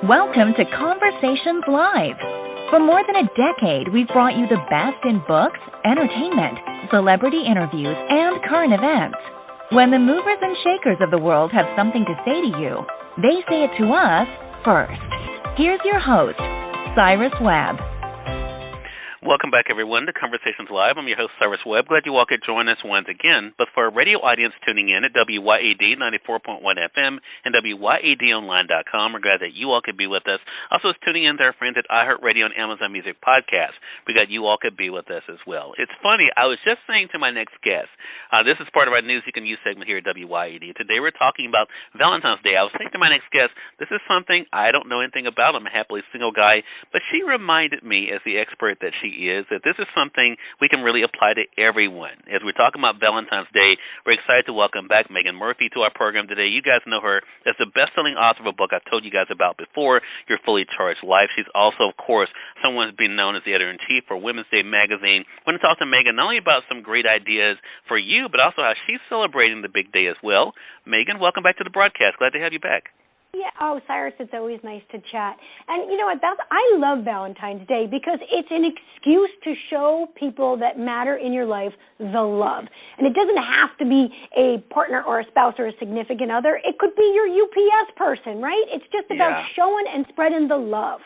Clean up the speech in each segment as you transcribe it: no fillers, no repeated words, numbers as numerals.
Welcome to Conversations Live. For more than a decade, we've brought you the best in books, entertainment, celebrity interviews, and current events. When the movers and shakers of the world have something to say to you, they say it to us first. Here's your host, Cyrus Webb. Welcome back, everyone, to Conversations Live. I'm your host, Cyrus Webb. Glad you all could join us once again. But for our radio audience tuning in at WYAD 94.1 FM and WYADonline.com, we're glad that you all could be with us. Also, tuning in to our friends at iHeartRadio and Amazon Music Podcast. We're glad you all could be with us as well. It's funny, I was just saying to my next guest, this is part of our News You Can Use segment here at WYAD. Today we're talking about Valentine's Day. I was saying to my next guest, this is something I don't know anything about. I'm a happily single guy. But she reminded me, as the expert that she is, that this is something we can really apply to everyone. As we're talking about Valentine's Day, we're excited to welcome back Meaghan Murphy to our program today. You guys know her as the best-selling author of a book I've told you guys about before, Your Fully Charged Life. She's also, of course, someone who's been known as the editor-in-chief for Women's Day magazine. I want to talk to Meaghan not only about some great ideas for you, but also how she's celebrating the big day as well. Meaghan, welcome back to the broadcast. Glad to have you back. Yeah. Oh, Cyrus, it's always nice to chat. And you know what? I love Valentine's Day because it's an excuse to show people that matter in your life the love. And it doesn't have to be a partner or a spouse or a significant other. It could be your UPS person, right? It's just about showing and spreading the love.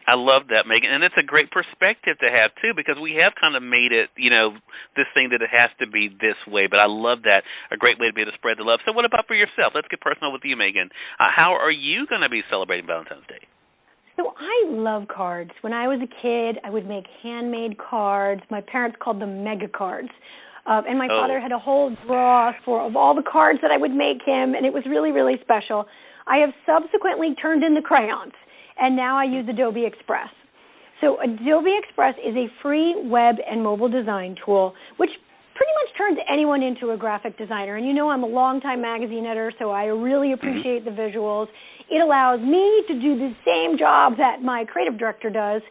I love that, Meaghan, and it's a great perspective to have, too, because we have kind of made it, this thing that it has to be this way, but I love that, a great way to be able to spread the love. So what about for yourself? Let's get personal with you, Meaghan. How are you going to be celebrating Valentine's Day? So I love cards. When I was a kid, I would make handmade cards. My parents called them mega cards. And my father had a whole drawer of all the cards that I would make him, and it was really, really special. I have subsequently turned into crayons. And now I use Adobe Express. So Adobe Express is a free web and mobile design tool, which pretty much turns anyone into a graphic designer. And you know I'm a longtime magazine editor, so I really appreciate the visuals. It allows me to do the same job that my creative director does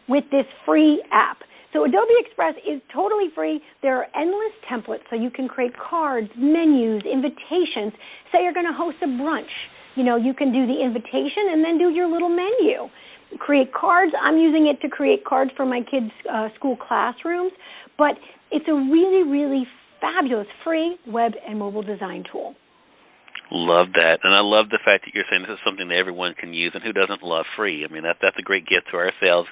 with this free app. So Adobe Express is totally free. There are endless templates, so you can create cards, menus, invitations. Say you're going to host a brunch. You can do the invitation and then do your little menu. Create cards. I'm using it to create cards for my kids' school classrooms. But it's a really, really fabulous free web and mobile design tool. Love that. And I love the fact that you're saying this is something that everyone can use, and who doesn't love free? I mean, that's a great gift to ourselves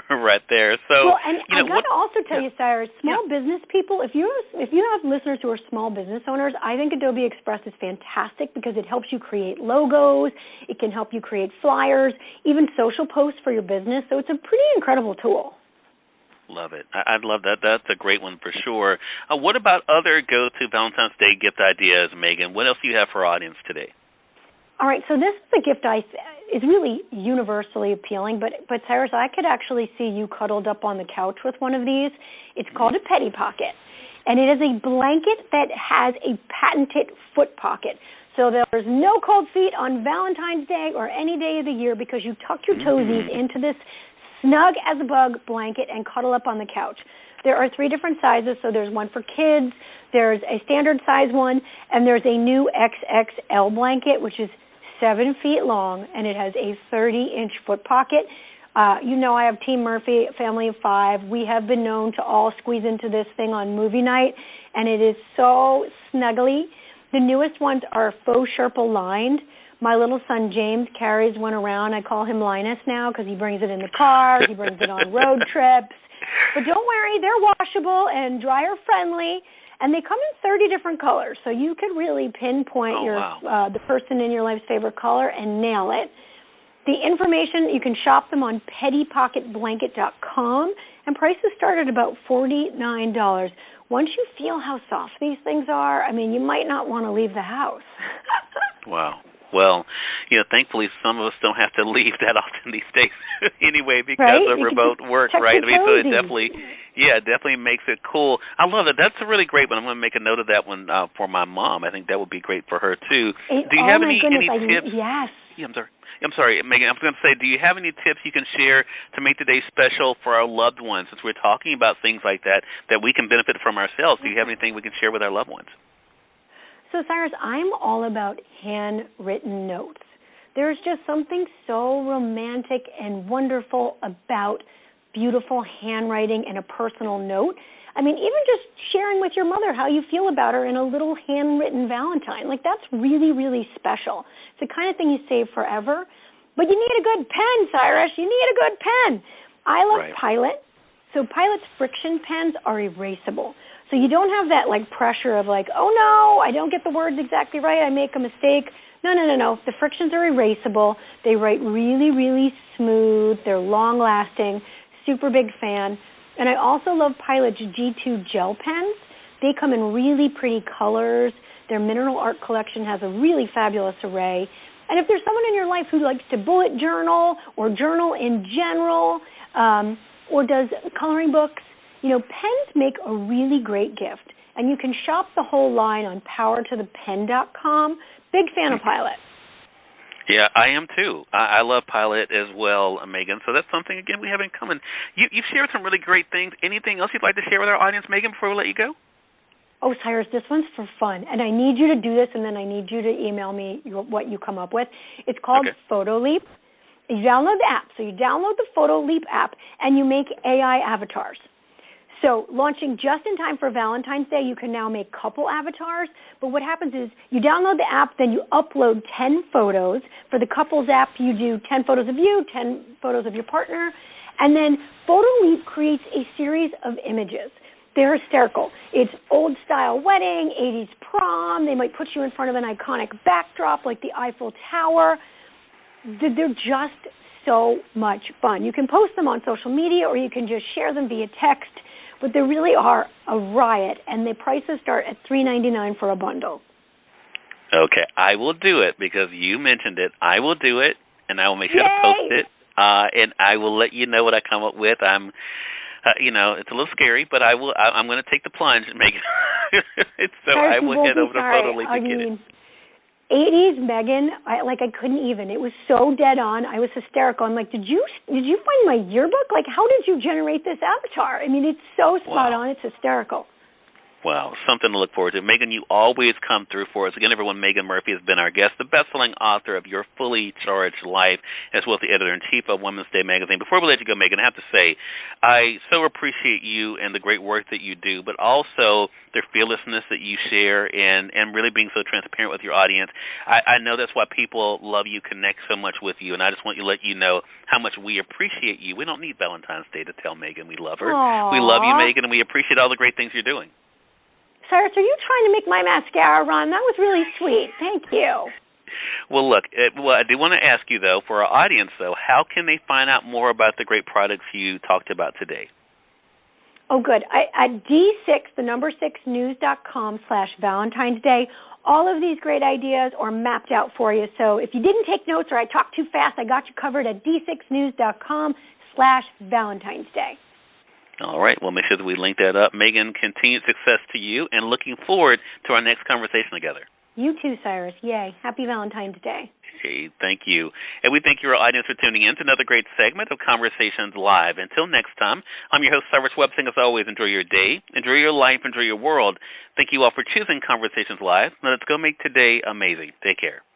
right there. So, and I got to also tell you, Cyrus, small business people, if you have listeners who are small business owners, I think Adobe Express is fantastic because it helps you create logos, it can help you create flyers, even social posts for your business. So it's a pretty incredible tool. Love it. I'd love that. That's a great one for sure. What about other go-to Valentine's Day gift ideas, Meaghan? What else do you have for our audience today? All right, so this is a gift is really universally appealing, but Cyrus, I could actually see you cuddled up on the couch with one of these. It's called a Petty Pocket, and it is a blanket that has a patented foot pocket. So there's no cold feet on Valentine's Day or any day of the year because you tuck your toesies into this snug as a bug blanket and cuddle up on the couch. There are 3 different sizes, so there's one for kids, there's a standard size one, and there's a new XXL blanket, which is 7 feet long, and it has a 30-inch foot pocket. I have Team Murphy, a family of 5. We have been known to all squeeze into this thing on movie night, and it is so snuggly. The newest ones are faux Sherpa lined. My little son James carries one around. I call him Linus now because he brings it in the car. He brings it on road trips. But don't worry, they're washable and dryer friendly, and they come in 30 different colors. So you could really pinpoint the person in your life's favorite color and nail it. The information, you can shop them on pettypocketblanket.com, and prices start at about $49. Once you feel how soft these things are, you might not want to leave the house. Wow. Well, thankfully some of us don't have to leave that often these days anyway because of remote work, right? So it definitely makes it cool. I love it. That's a really great one. I'm going to make a note of that one for my mom. I think that would be great for her too. Do you have any tips? Yes. Yeah, I'm sorry, Meaghan. I was going to say, do you have any tips you can share to make today special for our loved ones? Since we're talking about things like that we can benefit from ourselves, do you have anything we can share with our loved ones? So, Cyrus, I'm all about handwritten notes. There's just something so romantic and wonderful about beautiful handwriting and a personal note. I mean, even just sharing with your mother how you feel about her in a little handwritten Valentine, like that's really, really special. It's the kind of thing you save forever. But you need a good pen, Cyrus. You need a good pen. I love Pilot. So Pilot's friction pens are erasable. So you don't have that like pressure of like, oh no, I don't get the words exactly right, I make a mistake. No. The frictions are erasable. They write really, really smooth. They're long lasting. Super big fan. And I also love Pilot's G2 gel pens. They come in really pretty colors. Their mineral art collection has a really fabulous array. And if there's someone in your life who likes to bullet journal or journal in general, or does coloring books, pens make a really great gift. And you can shop the whole line on powertothepen.com. Big fan of Pilot. Yeah, I am too. I love Pilot as well, Meaghan. So that's something, again, we have in common. You've shared some really great things. Anything else you'd like to share with our audience, Meaghan, before we let you go? Oh, Cyrus, this one's for fun. And I need you to do this, and then I need you to email me what you come up with. It's called PhotoLeap. You download the app. So you download the PhotoLeap app, and you make AI avatars. So launching just in time for Valentine's Day, you can now make couple avatars. But what happens is you download the app, then you upload 10 photos. For the couples app, you do 10 photos of you, 10 photos of your partner. And then PhotoLeap creates a series of images. They're hysterical. It's old-style wedding, 80s prom. They might put you in front of an iconic backdrop like the Eiffel Tower. They're just so much fun. You can post them on social media or you can just share them via text. But they really are a riot, and the prices start at $3.99 for a bundle. Okay, I will do it because you mentioned it. I will do it, and I will make sure to post it, and I will let you know what I come up with. I'm, it's a little scary, but I'm going to take the plunge and make it. So I will head over to PhotoLeap to get it. 80s Meaghan, I couldn't even. It was so dead on. I was hysterical. I'm like, did you find my yearbook? Like, how did you generate this avatar? I mean, it's so spot on. It's hysterical. Wow, something to look forward to. Meaghan, you always come through for us. Again, everyone, Meaghan Murphy has been our guest, the best-selling author of Your Fully Charged Life, as well as the editor-in-chief of Women's Day magazine. Before we let you go, Meaghan, I have to say, I so appreciate you and the great work that you do, but also the fearlessness that you share and really being so transparent with your audience. I know that's why people love you, connect so much with you, and I just want to let you know how much we appreciate you. We don't need Valentine's Day to tell Meaghan we love her. Aww. We love you, Meaghan, and we appreciate all the great things you're doing. Cyrus, are you trying to make my mascara run? That was really sweet. Thank you. Well, look, I do want to ask you, though, for our audience, though, how can they find out more about the great products you talked about today? Oh, good. At d6news.com/Valentine's Day, all of these great ideas are mapped out for you. So if you didn't take notes or I talked too fast, I got you covered at d6news.com/Valentine's Day. All right. Well, make sure that we link that up. Meaghan, continued success to you, and looking forward to our next conversation together. You too, Cyrus. Yay. Happy Valentine's Day. Hey, thank you. And we thank your audience for tuning in to another great segment of Conversations Live. Until next time, I'm your host, Cyrus Websing. As always, enjoy your day, enjoy your life, enjoy your world. Thank you all for choosing Conversations Live. Now let's go make today amazing. Take care.